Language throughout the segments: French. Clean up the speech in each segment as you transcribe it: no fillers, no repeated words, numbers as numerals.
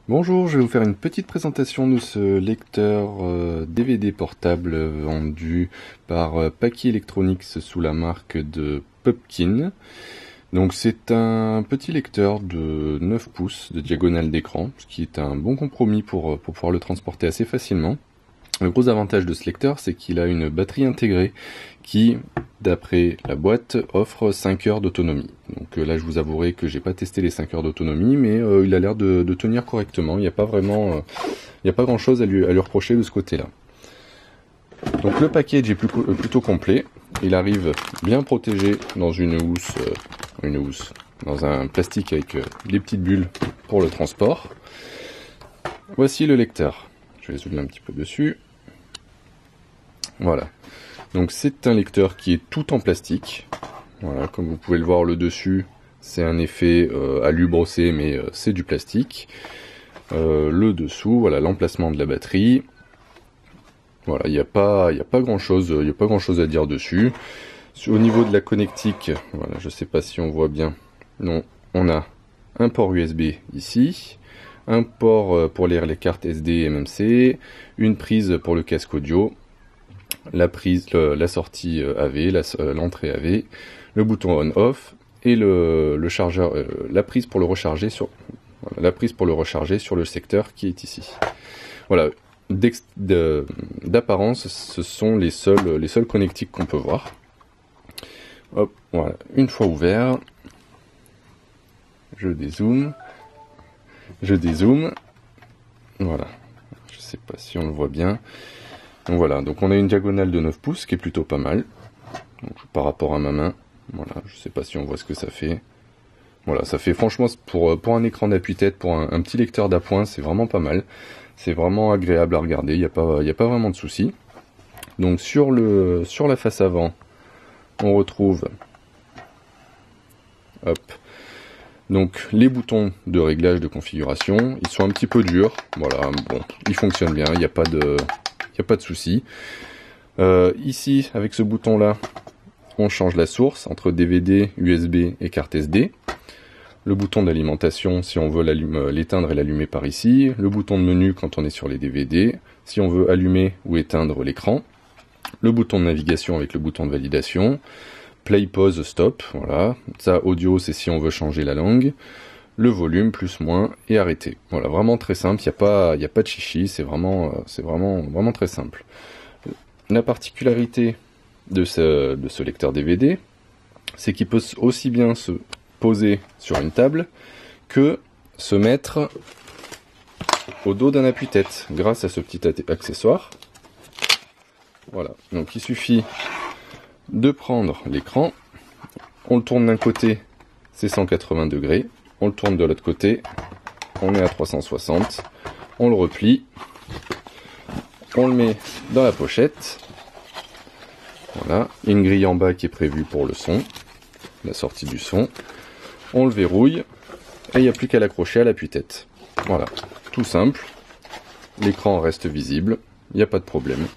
Bonjour, je vais vous faire une petite présentation de ce lecteur DVD portable vendu par Paqui Electronics sous la marque de Pumpkin. Donc c'est un petit lecteur de 9 pouces de diagonale d'écran, ce qui est un bon compromis pour pouvoir le transporter assez facilement. Le gros avantage de ce lecteur, c'est qu'il a une batterie intégrée qui, d'après la boîte, offre 5 heures d'autonomie. Donc là, je vous avouerai que j'ai pas testé les 5 heures d'autonomie, mais il a l'air de tenir correctement. Il n'y a pas vraiment, il n'y a pas grand chose à lui reprocher de ce côté-là. Donc le package est plutôt complet. Il arrive bien protégé dans une housse, dans un plastique avec des petites bulles pour le transport. Voici le lecteur. Je vais zoomer un petit peu dessus. Voilà. Donc c'est un lecteur qui est tout en plastique. Voilà, comme vous pouvez le voir, le dessus, c'est un effet alu brossé, mais c'est du plastique. Le dessous, voilà, l'emplacement de la batterie. Voilà, il n'y a pas grand chose à dire dessus. Au niveau de la connectique, voilà, je sais pas si on voit bien. Non, on a un port USB ici, un port pour lire les cartes SD et MMC, une prise pour le casque audio, la sortie AV, l'entrée AV, le bouton on/off et le chargeur, la prise pour le recharger sur le secteur qui est ici. Voilà. D'apparence, ce sont les seuls connectiques qu'on peut voir. Hop, voilà. Une fois ouvert, je dézoome. Voilà. Je sais pas si on le voit bien. Donc voilà. Donc on a une diagonale de 9 pouces qui est plutôt pas mal. Donc, par rapport à ma main. Voilà. Je sais pas si on voit ce que ça fait. Voilà. Ça fait franchement pour un écran d'appui-tête, pour un petit lecteur d'appoint, c'est vraiment pas mal. C'est vraiment agréable à regarder, il n'y a pas vraiment de souci. Donc sur la face avant, on retrouve donc les boutons de réglage de configuration. Ils sont un petit peu durs, voilà, bon, ils fonctionnent bien, il n'y a pas de souci. Ici, avec ce bouton-là, on change la source entre DVD, USB et carte SD. Le bouton d'alimentation si on veut l'éteindre et l'allumer par ici. Le bouton de menu quand on est sur les DVD, si on veut allumer ou éteindre l'écran. Le bouton de navigation avec le bouton de validation. Play, pause, stop, voilà. Ça, audio, c'est si on veut changer la langue. Le volume, plus, moins, et arrêter. Voilà, vraiment très simple, il n'y a pas de chichi, c'est vraiment très simple. La particularité de ce lecteur DVD, c'est qu'il peut aussi bien se poser sur une table que se mettre au dos d'un appuie-tête grâce à ce petit accessoire. Voilà, donc il suffit de prendre l'écran, on le tourne d'un côté, c'est 180 degrés, on le tourne de l'autre côté, on est à 360, on le replie, on le met dans la pochette. Voilà, une grille en bas qui est prévue pour le son, la sortie du son. On le verrouille, et il n'y a plus qu'à l'accrocher à l'appui-tête. Voilà, tout simple. L'écran reste visible, il n'y a pas de problème.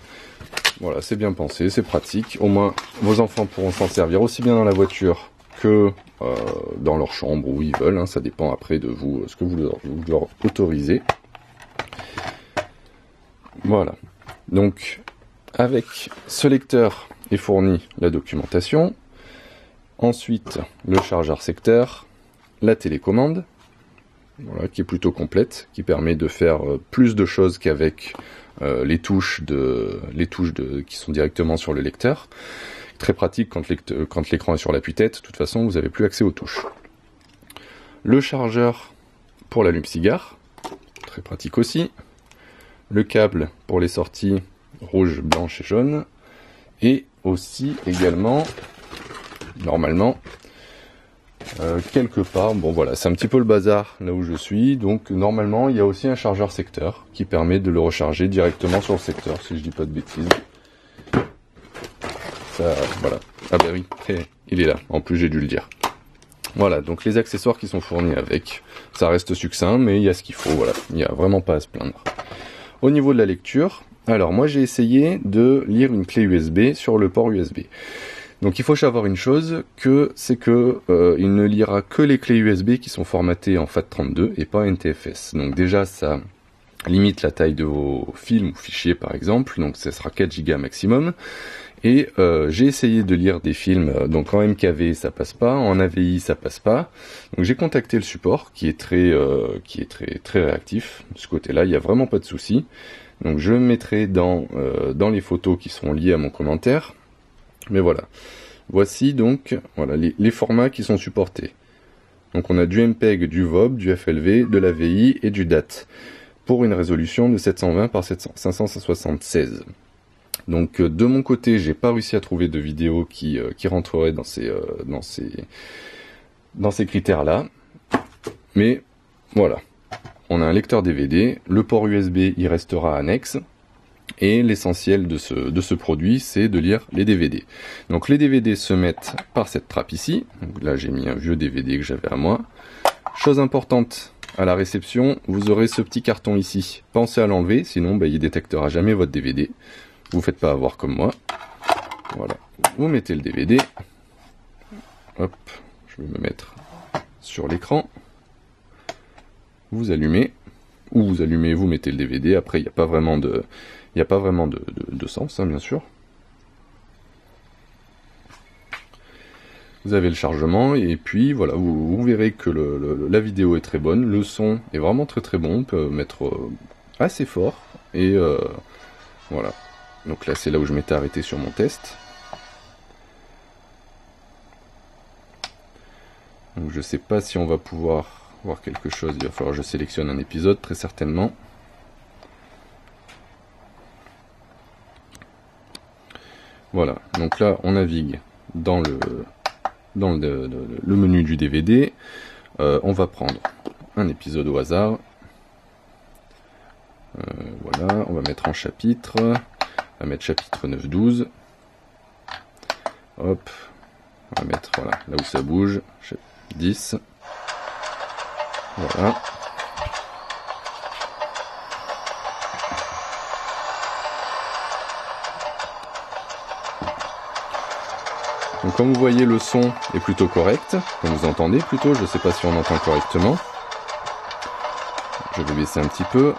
Voilà, c'est bien pensé, c'est pratique. Au moins, vos enfants pourront s'en servir aussi bien dans la voiture que dans leur chambre, où ils veulent. Hein, ça dépend après de vous, ce que vous leur autorisez. Voilà. Donc, avec ce lecteur est fournie la documentation. Ensuite, le chargeur secteur, la télécommande, voilà, qui est plutôt complète, qui permet de faire plus de choses qu'avec les touches qui sont directement sur le lecteur. Très pratique quand l'écran est sur l'appui-tête, de toute façon vous n'avez plus accès aux touches. Le chargeur pour l'allume-cigare, très pratique aussi. Le câble pour les sorties rouge, blanche et jaune. Et aussi également, normalement, quelque part, bon voilà, c'est un petit peu le bazar là où je suis, donc normalement il y a aussi un chargeur secteur qui permet de le recharger directement sur le secteur, si je dis pas de bêtises. Ça, voilà. Ah bah oui, il est là, en plus j'ai dû le dire. Voilà, donc les accessoires qui sont fournis avec, ça reste succinct, mais il y a ce qu'il faut, voilà, il n'y a vraiment pas à se plaindre. Au niveau de la lecture, alors moi j'ai essayé de lire une clé USB sur le port USB. Donc il faut savoir une chose, c'est que il ne lira que les clés USB qui sont formatées en FAT32 et pas NTFS. Donc déjà ça limite la taille de vos films ou fichiers par exemple, donc ça sera 4 Go maximum. Et j'ai essayé de lire des films, donc en MKV ça passe pas, en AVI ça passe pas. Donc j'ai contacté le support qui est très réactif. De ce côté-là, il n'y a vraiment pas de souci. Donc je mettrai dans les photos qui seront liées à mon commentaire. Mais voilà. Voici donc voilà les formats qui sont supportés. Donc on a du MPEG, du VOB, du FLV, de l'AVI et du DAT pour une résolution de 720 par 576. Donc de mon côté, j'ai pas réussi à trouver de vidéo qui rentrerait dans ces critères-là. Mais voilà, on a un lecteur DVD, le port USB il restera annexe, et l'essentiel de ce produit, c'est de lire les DVD. Donc les DVD se mettent par cette trappe ici. Donc là j'ai mis un vieux DVD que j'avais à moi. Chose importante, à la réception, vous aurez ce petit carton ici. Pensez à l'enlever, sinon il détectera jamais votre DVD. Vous faites pas avoir comme moi. Voilà, vous mettez le DVD. Hop, je vais me mettre sur l'écran. Vous allumez, ou vous allumez, vous mettez le DVD. Après, il n'y a pas vraiment de sens, hein, bien sûr. Vous avez le chargement, et puis voilà, vous verrez que la vidéo est très bonne. Le son est vraiment très très bon. On peut mettre assez fort. Et voilà. Donc là, c'est là où je m'étais arrêté sur mon test. Donc je sais pas si on va pouvoir voir quelque chose. Il va falloir que je sélectionne un épisode, très certainement. Voilà. Donc là, on navigue dans le menu du DVD. On va prendre un épisode au hasard. Voilà. On va mettre en chapitre. On va mettre chapitre 9-12. Hop. On va mettre voilà, là où ça bouge. 10. Voilà. Donc comme vous voyez, le son est plutôt correct. Comme vous entendez plutôt, je ne sais pas si on entend correctement. Je vais baisser un petit peu.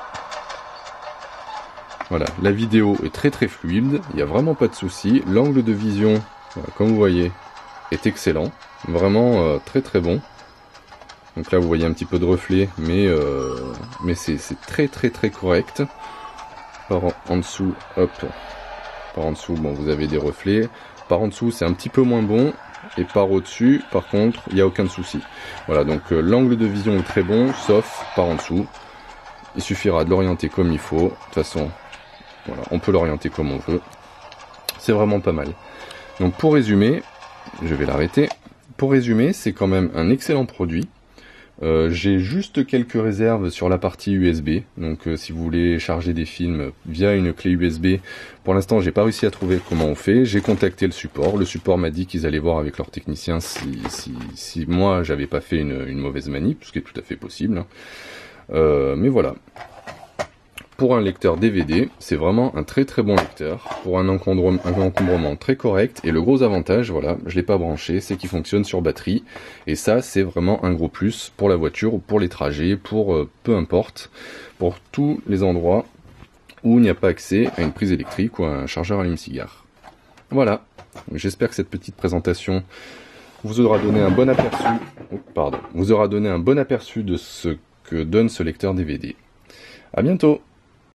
Voilà, la vidéo est très très fluide, il n'y a vraiment pas de souci. L'angle de vision, voilà, comme vous voyez, est excellent. Vraiment très très bon. Donc là vous voyez un petit peu de reflet, mais c'est très très très correct. Par en dessous, hop, par en dessous, bon vous avez des reflets. Par en dessous c'est un petit peu moins bon. Et par au-dessus, par contre, il n'y a aucun souci. Voilà, donc l'angle de vision est très bon, sauf par en dessous. Il suffira de l'orienter comme il faut. De toute façon, voilà, on peut l'orienter comme on veut. C'est vraiment pas mal. Donc pour résumer, je vais l'arrêter. Pour résumer, c'est quand même un excellent produit. J'ai juste quelques réserves sur la partie USB. Donc si vous voulez charger des films via une clé USB, pour l'instant j'ai pas réussi à trouver comment on fait. J'ai contacté le support. Le support m'a dit qu'ils allaient voir avec leur technicien si moi j'avais pas fait une mauvaise manip, ce qui est tout à fait possible. Hein. Mais voilà. Pour un lecteur DVD, c'est vraiment un très très bon lecteur, pour un encombrement très correct, et le gros avantage, voilà, je l'ai pas branché, c'est qu'il fonctionne sur batterie, et ça c'est vraiment un gros plus pour la voiture, ou pour les trajets, pour peu importe, pour tous les endroits où il n'y a pas accès à une prise électrique ou à un chargeur allume-cigare. Voilà, j'espère que cette petite présentation vous aura donné un bon aperçu, vous aura donné un bon aperçu de ce que donne ce lecteur DVD. À bientôt!